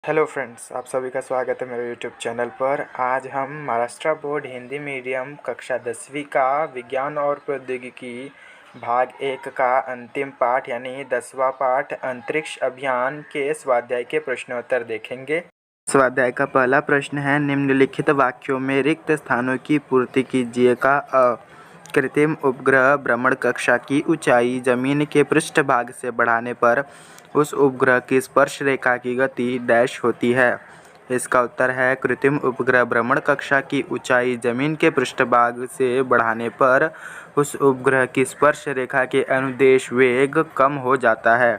Hello friends, आप सभी का स्वागत है मेरे यूट्यूब चैनल पर। आज हम महाराष्ट्र बोर्ड हिंदी मीडियम कक्षा 10वीं का विज्ञान और प्रौद्योगिकी भाग 1 का अंतिम पाठ यानी 10वां पाठ अंतरिक्ष अभियान के स्वाध्याय के प्रश्नोत्तर देखेंगे। स्वाध्याय का पहला प्रश्न है, निम्नलिखित वाक्यों में रिक्त स्थानों की पूर्ति कीजिएगा। कृत्रिम उपग्रह भ्रमण कक्षा की ऊंचाई जमीन के पृष्ठभाग से बढ़ाने पर उस उपग्रह की स्पर्श रेखा की गति डैश होती है। इसका उत्तर है कृत्रिम उपग्रह भ्रमण कक्षा की ऊंचाई जमीन के पृष्ठभाग से बढ़ाने पर उस उपग्रह की स्पर्श रेखा के अनुदेश वेग कम हो जाता है।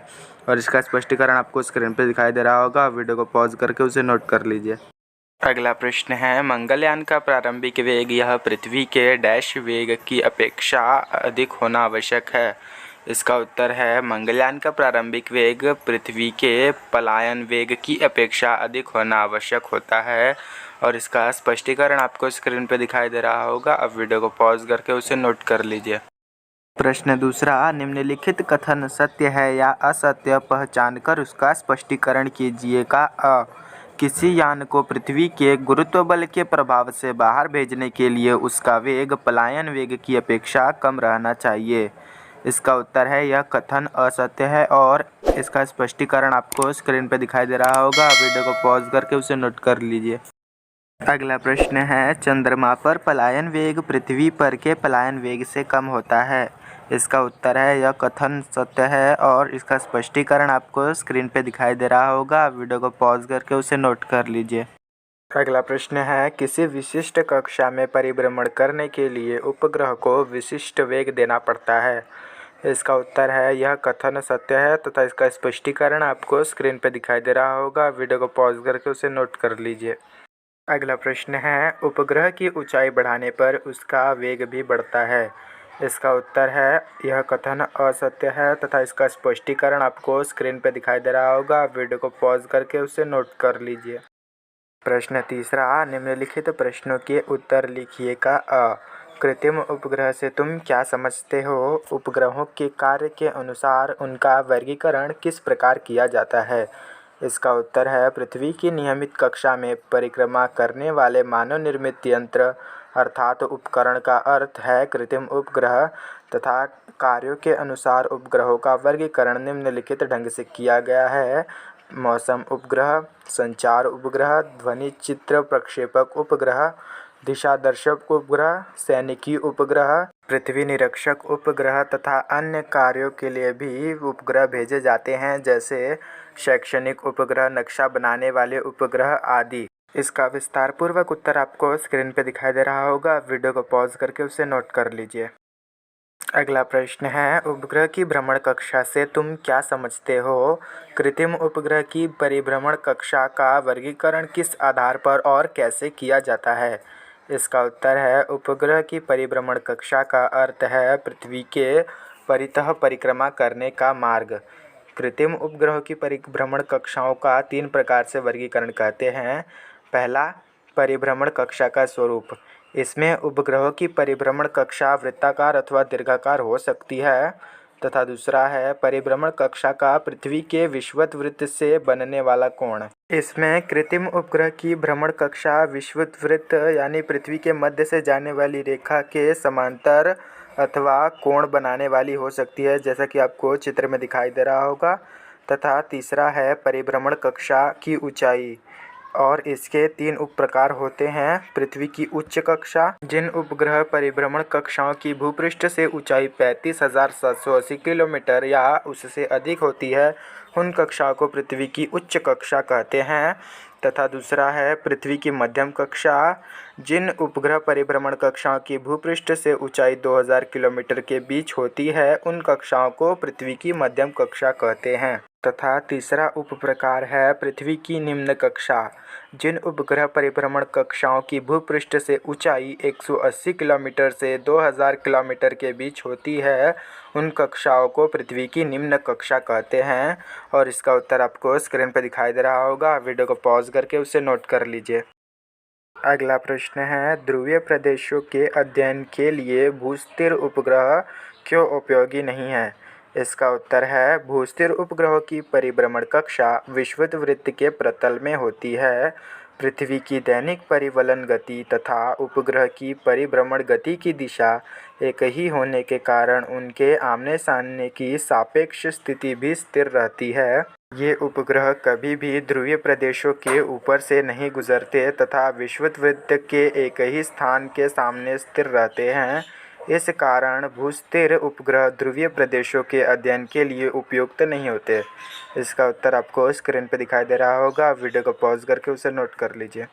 और इसका स्पष्टीकरण आपको स्क्रीन पर दिखाई दे रहा होगा। वीडियो को पॉज करके उसे नोट कर लीजिए। अगला प्रश्न है, मंगलयान का प्रारंभिक वेग यह पृथ्वी के डैश वेग की अपेक्षा अधिक होना आवश्यक है। इसका उत्तर है मंगलयान का प्रारंभिक वेग पृथ्वी के पलायन वेग की अपेक्षा अधिक होना आवश्यक होता है। और इसका स्पष्टीकरण आपको स्क्रीन पर दिखाई दे रहा होगा। अब वीडियो को पॉज करके उसे नोट कर लीजिए। प्रश्न दूसरा, निम्नलिखित कथन सत्य है या असत्य पहचान कर उसका स्पष्टीकरण कीजिएगा। किसी यान को पृथ्वी के गुरुत्व बल के प्रभाव से बाहर भेजने के लिए उसका वेग पलायन वेग की अपेक्षा कम रहना चाहिए। इसका उत्तर है यह कथन असत्य है और इसका स्पष्टीकरण आपको स्क्रीन पर दिखाई दे रहा होगा। वीडियो को पॉज करके उसे नोट कर लीजिए। अगला प्रश्न है, चंद्रमा पर पलायन वेग पृथ्वी पर के पलायन वेग से कम होता है। इसका उत्तर है यह कथन सत्य है और इसका स्पष्टीकरण आपको स्क्रीन पे दिखाई दे रहा होगा। वीडियो को पॉज करके उसे नोट कर लीजिए। अगला प्रश्न है, किसी विशिष्ट कक्षा में परिभ्रमण करने के लिए उपग्रह को विशिष्ट वेग देना पड़ता है। इसका उत्तर है यह कथन सत्य है तथा इसका स्पष्टीकरण आपको स्क्रीन पे दिखाई दे रहा होगा। वीडियो को पॉज करके उसे नोट कर लीजिए। अगला प्रश्न है, उपग्रह की ऊंचाई बढ़ाने पर उसका वेग भी बढ़ता है। इसका उत्तर है यह कथन असत्य है तथा इसका स्पष्टीकरण आपको स्क्रीन पर दिखाई दे रहा होगा। वीडियो को पॉज करके उसे नोट कर लीजिए। प्रश्न तीसरा, निम्नलिखित प्रश्नों के उत्तर लिखिएगा। कृत्रिम उपग्रह से तुम क्या समझते हो? उपग्रहों के कार्य के अनुसार उनका वर्गीकरण किस प्रकार किया जाता है? इसका उत्तर है पृथ्वी की नियमित कक्षा में परिक्रमा करने वाले मानव निर्मित यंत्र अर्थात उपकरण का अर्थ है कृत्रिम उपग्रह तथा कार्यों के अनुसार उपग्रहों का वर्गीकरण निम्नलिखित ढंग से किया गया है। मौसम उपग्रह, संचार उपग्रह, ध्वनि चित्र प्रक्षेपक उपग्रह, दिशा दर्शक उपग्रह, सैनिकी उपग्रह, पृथ्वी निरीक्षक उपग्रह तथा अन्य कार्यों के लिए भी उपग्रह भेजे जाते हैं जैसे शैक्षणिक उपग्रह, नक्शा बनाने वाले उपग्रह आदि। इसका विस्तार पूर्वक उत्तर आपको स्क्रीन पर दिखाई दे रहा होगा। वीडियो को पॉज करके उसे नोट कर लीजिए। अगला प्रश्न है, उपग्रह की भ्रमण कक्षा से तुम क्या समझते हो? कृत्रिम उपग्रह की परिभ्रमण कक्षा का वर्गीकरण किस आधार पर और कैसे किया जाता है? इसका उत्तर है उपग्रह की परिभ्रमण कक्षा का अर्थ है पृथ्वी के परितः परिक्रमा करने का मार्ग। कृत्रिम उपग्रहों की परिभ्रमण कक्षाओं का 3 प्रकार से वर्गीकरण कहते हैं। पहला, परिभ्रमण कक्षा का स्वरूप। इसमें उपग्रहों की परिभ्रमण कक्षा वृत्ताकार अथवा दीर्घाकार हो सकती है। तथा दूसरा है परिभ्रमण कक्षा का पृथ्वी के विषुवत वृत्त से बनने वाला कोण। इसमें कृत्रिम उपग्रह की भ्रमण कक्षा विषुवत वृत्त यानी पृथ्वी के मध्य से जाने वाली रेखा के समांतर अथवा कोण बनाने वाली हो सकती है, जैसा कि आपको चित्र में दिखाई दे रहा होगा। तथा तीसरा है परिभ्रमण कक्षा की ऊंचाई और इसके 3 उप प्रकार होते हैं। पृथ्वी की उच्च कक्षा, जिन उपग्रह परिभ्रमण कक्षाओं की भूपृष्ठ से ऊंचाई 35,780 किलोमीटर या उससे अधिक होती है उन कक्षाओं को पृथ्वी की उच्च कक्षा कहते हैं। तथा दूसरा है पृथ्वी की मध्यम कक्षा, जिन उपग्रह परिभ्रमण कक्षाओं की भूपृष्ठ से ऊंचाई 2000 किलोमीटर के बीच होती है उन कक्षाओं को पृथ्वी की मध्यम कक्षा कहते हैं। तथा तीसरा उप प्रकार है पृथ्वी की निम्न कक्षा, जिन उपग्रह परिभ्रमण कक्षाओं की भूपृष्ठ से ऊंचाई 180 किलोमीटर से 2000 किलोमीटर के बीच होती है उन कक्षाओं को पृथ्वी की निम्न कक्षा कहते हैं। और इसका उत्तर आपको स्क्रीन पर दिखाई दे रहा होगा। वीडियो को पॉज करके उसे नोट कर लीजिए। अगला प्रश्न है, ध्रुवीय प्रदेशों के अध्ययन के लिए भूस्थिर उपग्रह क्यों उपयोगी नहीं है? इसका उत्तर है भूस्थिर उपग्रहों की परिभ्रमण कक्षा विषुवत वृत्त के प्रतल में होती है। पृथ्वी की दैनिक परिवलन गति तथा उपग्रह की परिभ्रमण गति की दिशा एक ही होने के कारण उनके आमने-सामने की सापेक्ष स्थिति भी स्थिर रहती है। ये उपग्रह कभी भी ध्रुवीय प्रदेशों के ऊपर से नहीं गुजरते तथा विषुवत वृत्त के एक ही स्थान के सामने स्थिर रहते हैं। इस कारण भूस्थिर उपग्रह ध्रुवीय प्रदेशों के अध्ययन के लिए उपयुक्त नहीं होते। इसका उत्तर आपको स्क्रीन पर दिखाई दे रहा होगा, वीडियो को पॉज करके उसे नोट कर लीजिए।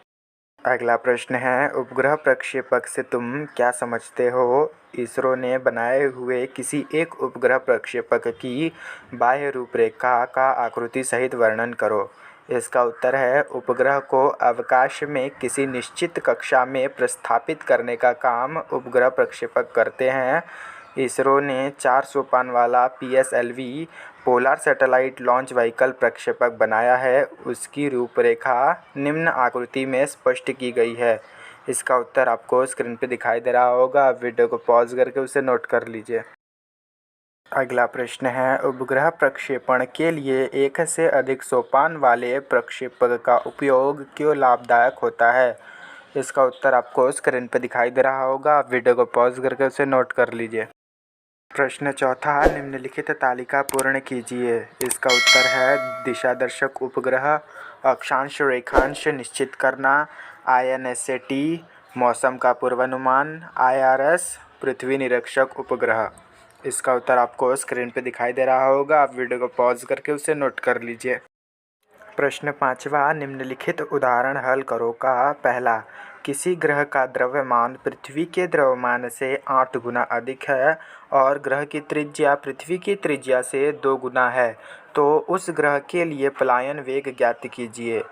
अगला प्रश्न है, उपग्रह प्रक्षेपक से तुम क्या समझते हो? इसरो ने बनाए हुए किसी एक उपग्रह प्रक्षेपक की बाह्य रूपरेखा का आकृति सहित वर्णन करो। इसका उत्तर है उपग्रह को अवकाश में किसी निश्चित कक्षा में प्रस्थापित करने का काम उपग्रह प्रक्षेपक करते हैं। इसरो ने 4 सोपान वाला PSLV polar satellite launch vehicle प्रक्षेपक बनाया है। उसकी रूपरेखा निम्न आकृति में स्पष्ट की गई है। इसका उत्तर आपको स्क्रीन पे दिखाई दे रहा होगा, वीडियो को पॉज करके उसे नोट कर लीजिए। अगला प्रश्न है, उपग्रह प्रक्षेपण के लिए एक से अधिक सोपान वाले प्रक्षेपक का उपयोग क्यों लाभदायक होता है? इसका उत्तर आपको स्क्रीन पर दिखाई दे रहा होगा, वीडियो को पॉज करके उसे नोट कर लीजिए। प्रश्न चौथा, निम्नलिखित तालिका पूर्ण कीजिए। इसका उत्तर है दिशादर्शक उपग्रह, अक्षांश रेखांश निश्चित करना, INSAT, मौसम का पूर्वानुमान, IRS, पृथ्वी निरीक्षक उपग्रह। इसका उत्तर आपको स्क्रीन पे दिखाई दे रहा होगा, आप वीडियो को पॉज करके उसे नोट कर लीजिए। प्रश्न पाँचवा, निम्नलिखित उदाहरण हल करो का पहला, किसी ग्रह का द्रव्यमान पृथ्वी के द्रव्यमान से 8 गुना अधिक है और ग्रह की त्रिज्या पृथ्वी की त्रिज्या से 2 गुना है, तो उस ग्रह के लिए पलायन वेग ज्ञात कीजिए।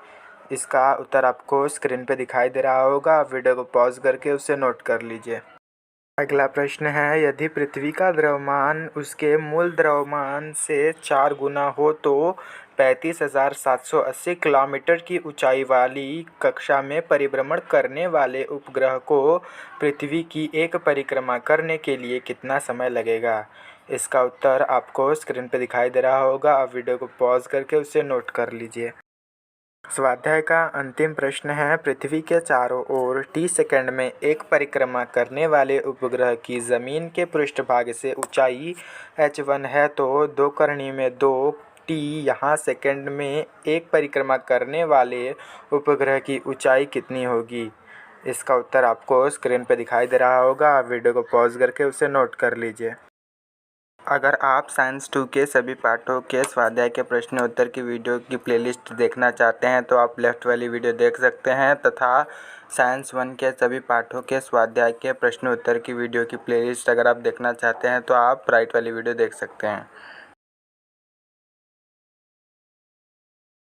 इसका उत्तर आपको स्क्रीन पे दिखाई दे रहा होगा, वीडियो को पॉज करके उसे नोट कर लीजिए। अगला प्रश्न है, यदि पृथ्वी का द्रव्यमान उसके मूल द्रव्यमान से 4 गुना हो तो 35,780 किलोमीटर की ऊंचाई वाली कक्षा में परिभ्रमण करने वाले उपग्रह को पृथ्वी की एक परिक्रमा करने के लिए कितना समय लगेगा? इसका उत्तर आपको स्क्रीन पर दिखाई दे रहा होगा, आप वीडियो को पॉज करके उसे नोट कर लीजिए। स्वाध्याय का अंतिम प्रश्न है, पृथ्वी के चारों ओर t सेकंड में एक परिक्रमा करने वाले उपग्रह की ज़मीन के पृष्ठभाग से ऊंचाई h1 है तो 2 करनी में 2t यहाँ सेकंड में एक परिक्रमा करने वाले उपग्रह की ऊंचाई कितनी होगी? इसका उत्तर आपको स्क्रीन पर दिखाई दे रहा होगा, वीडियो को पॉज करके उसे नोट कर लीजिए। अगर आप साइंस 2 के सभी पाठों के स्वाध्याय के प्रश्न उत्तर की वीडियो की प्लेलिस्ट देखना चाहते हैं तो आप लेफ़्ट वाली वीडियो देख सकते हैं तथा साइंस 1 के सभी पाठों के स्वाध्याय के प्रश्न उत्तर की वीडियो की प्लेलिस्ट अगर आप देखना चाहते हैं तो आप राइट वाली वीडियो देख सकते हैं।